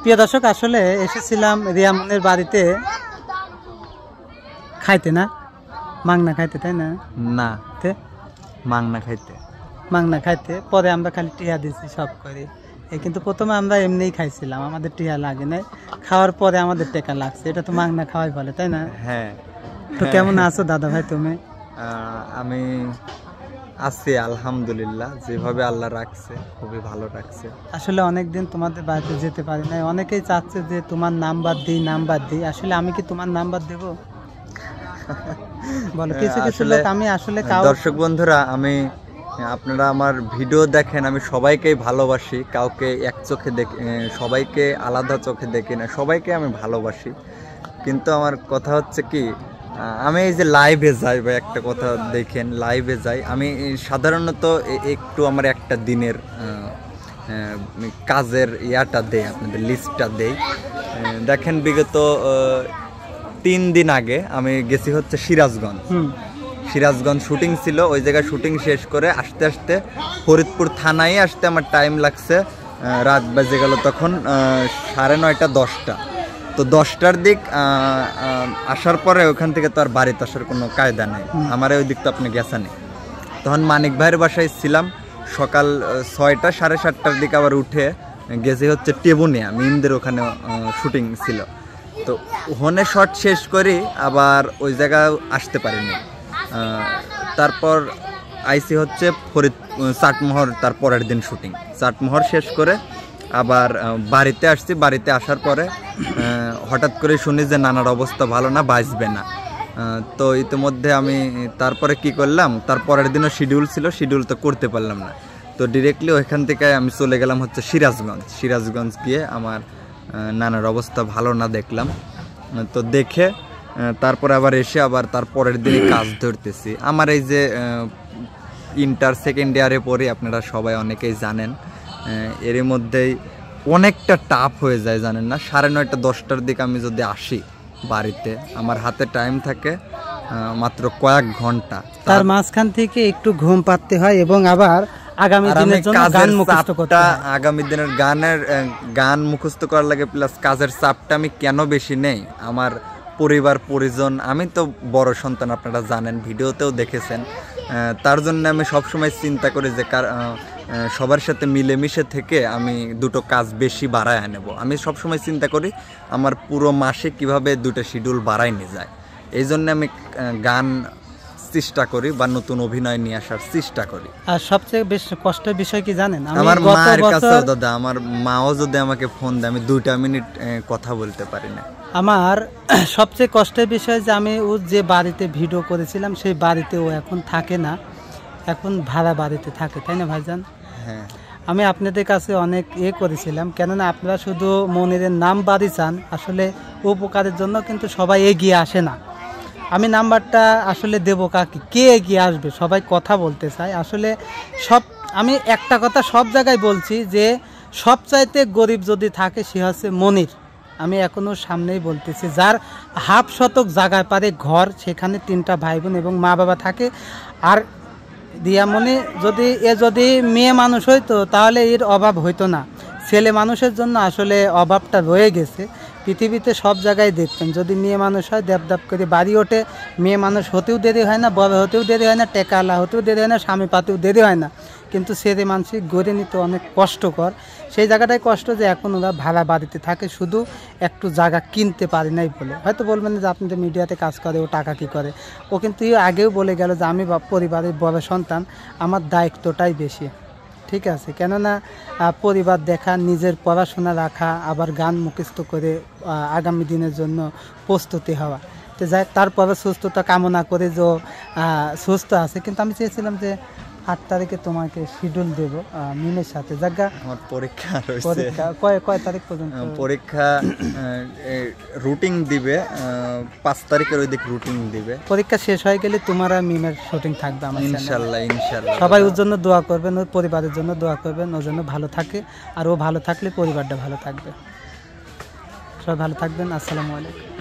প্রিয় দর্শক, আসলে এসেছিলাম রিয়ামনের বাড়িতে খাইতে, না মাংনা খাইতে, তাই না? না, মাংনা খাইতে, মাংনা খাইতে। পরে আমরা খালি টিয়া দিছি সব করে। কিন্তু প্রথমে আমরা এমনিই খাইছিলাম, আমাদের টিয়া লাগে নাই। খাওয়ার পরে আমাদের টেকা লাগছে। এটা তো মাংনা খাওয়াই বলে, তাই না? হ্যাঁ। তো কেমন আছো দাদা ভাই তুমি? আমি আছি আলহামদুলিল্লাহ, যেভাবে আল্লাহ রাখছে খুবই ভালো রাখছে। আসলে অনেকদিন তোমাদের বাড়িতে যেতে পারি নাই। অনেকেই চাচ্ছে যে তোমার নাম্বার দিই। আসলে আমি কি তোমার নাম্বার দেব? বলো। কিছু কিছু লোক আমি আসলে দর্শক বন্ধুরা, আপনারা আমার ভিডিও দেখেন, আমি সবাইকেই ভালোবাসি, কাউকে এক চোখে দেখি, সবাইকে আলাদা চোখে দেখি না, সবাইকে আমি ভালোবাসি। কিন্তু আমার কথা হচ্ছে কি, আমি এই যে লাইভে যাই বা একটা কথা দেখেন, লাইভে যাই আমি সাধারণত একটু আমার একটা দিনের কাজের ইয়াটা দেই, আপনাদের লিস্টটা দেই। দেখেন বিগত 3 দিন আগে আমি গেছি হচ্ছে সিরাজগঞ্জ শুটিং ছিল। ওই জায়গায় শুটিং শেষ করে আসতে আসতে ফরিদপুর থানায় আসতে আমার টাইম লাগছে, রাত বাজে গেল তখন 9:30 10টা। তো 10টার দিক আসার পরে ওখান থেকে তো আর বাড়িতে আসার কোনো কায়দা নেই, আমার ওই দিক তো আপনি গেছেন। তখন মানিক ভাইয়ের বাসায় ছিলাম। সকাল 6টা 7:30টার দিকে আবার উঠে গেছি হচ্ছে টেবুনিয়া, মিমদের ওখানে শুটিং ছিল। তো ওখানে শট শেষ করি, আবার ওই জায়গায় আসতে পারিনি। তারপর আইসি হচ্ছে চাটমোহর, তার পরের দিন শুটিং। চাটমোহর শেষ করে আবার বাড়িতে আসছি। বাড়িতে আসার পরে হঠাৎ করে শুনি যে নানার অবস্থা ভালো না, বাঁচবে না। তো ইতিমধ্যে আমি তারপরে কি করলাম, তার পরের দিনও শিডিউল তো করতে পারলাম না। তো ডিরেক্টলি ওইখান থেকে আমি চলে গেলাম হচ্ছে সিরাজগঞ্জ গিয়ে আমার নানার অবস্থা ভালো না দেখলাম। তো দেখে তারপরে আবার এসে আবার তার পরের দিনে কাজ ধরতেছি। আমার এই যে ইন্টার সেকেন্ড ইয়ারে পড়ি, আপনারা সবাই অনেকেই জানেন। এর মধ্যেই অনেকটা টাফ হয়ে যায়, জানেন না? 9:30 10টার দিকে আমি যদি আসি বাড়িতে, আমার হাতে টাইম থাকে মাত্র কয়েক ঘন্টা। তার মাঝখান থেকে একটু ঘুম পাড়তে হয় এবং আবার আগামী দিনের জন্য গান মুখস্থ করতে হয়। আগামী দিনের গান মুখস্থ করার লাগে, প্লাস কাজের চাপটা আমি কেন বেশি নেই, আমার পরিবার পরিজন, আমি তো বড় সন্তান, আপনারা জানেন, ভিডিওতেও দেখেছেন। তার জন্য আমি সবসময় চিন্তা করি যে সবার সাথে মিলেমিশে থেকে আমি দুটো কাজ বেশি বাড়ায় নেব। আমি সবসময় চিন্তা করি আমার পুরো মাসে কিভাবে 2টা শিডিউল বাড়াই নিয়ে যায়। এই জন্য আমি গান চেষ্টা করি বা নতুন অভিনয় নিয়ে আসার চেষ্টা করি। আর সবচেয়ে বেশি কষ্টের বিষয় কি জানেন? আমার মায়ের কাছেও দাদা, আমার মাও যদি আমাকে ফোন দেয়, আমি 2টা মিনিট কথা বলতে পারি না। আমার সবচেয়ে কষ্টের বিষয় যে আমি ও যে বাড়িতে ভিডিও করেছিলাম সেই বাড়িতে ও এখন থাকে না, এখন ভাড়া বাড়িতে থাকে, তাই না ভাইজান? হ্যাঁ। আমি আপনাদের কাছে অনেক করেছিলাম, কেননা আপনারা শুধু মনিরের নাম বাড়ি চান, আসলে উপকারের জন্য কিন্তু সবাই এগিয়ে আসে না। আমি নাম্বারটা আসলে দেবো কাকে, কে এগিয়ে আসবে, সবাই কথা বলতে চায়। আসলে আমি একটা কথা সব জায়গায় বলছি যে সবচাইতে গরিব যদি থাকে সে হচ্ছে মনির। আমি এখনও সামনেই বলতেছি, যার 1/2 শতক জায়গায় পারে ঘর, সেখানে 3টা ভাই বোন এবং মা বাবা থাকে। আর রিয়ামনি যদি মেয়ে মানুষ হইতো তাহলে এর অভাব হইতো না। ছেলে মানুষের জন্য আসলে অভাবটা রয়ে গেছে। পৃথিবীতে সব জায়গায় দেখতেন, যদি মেয়ে মানুষ হয় দেব করে বাড়ি ওঠে। মেয়ে মানুষ হতেও দেরি হয় না, বড় হতেও দেরি হয় না, টেকালা হতেও দেরি হয় না, স্বামী পাতেও দেরি হয় না। কিন্তু ছেলে মানসিক গড়ে নিতে অনেক কষ্টকর। সেই জায়গাটাই কষ্ট যে এখন ওরা ভাড়া বাড়িতে থাকে, শুধু একটু জায়গা কিনতে পারি নাই বলে। হয়তো বলবেন যে আপনাদের মিডিয়াতে কাজ করে, ও টাকা কী করে। ও কিন্তু আগেও বলে গেল যে আমি পরিবারের বড় সন্তান, আমার দায়িত্বটাই বেশি। ঠিক আছে, কেননা পরিবার দেখা, নিজের পড়াশোনা রাখা, আবার গান মুখস্থ করে আগামী দিনের জন্য প্রস্তুতি হওয়া। তো যাই, তারপরে সুস্থতা কামনা করে যে সুস্থ আছে। কিন্তু আমি চেয়েছিলাম যে 8 তারিখে তোমাকে শিডিউল দেবো মিমের সাথে। জায়গা আমার পরীক্ষা কয় তারিখ পর্যন্ত পরীক্ষা, রুটিন দিবে 5 তারিখের ওই দিক রুটিন দিবে। পরীক্ষা শেষ হয়ে গেলে তোমার আর মিমের শুটিং থাকবে আমার ইনশাল্লাহ। সবাই ওর জন্য দোয়া করবেন, ওর পরিবারের জন্য দোয়া করবেন, ওর জন্য ভালো থাকে। আর ও ভালো থাকলে পরিবারটা ভালো থাকবে। সবাই ভালো থাকবেন। আসসালামু আলাইকুম।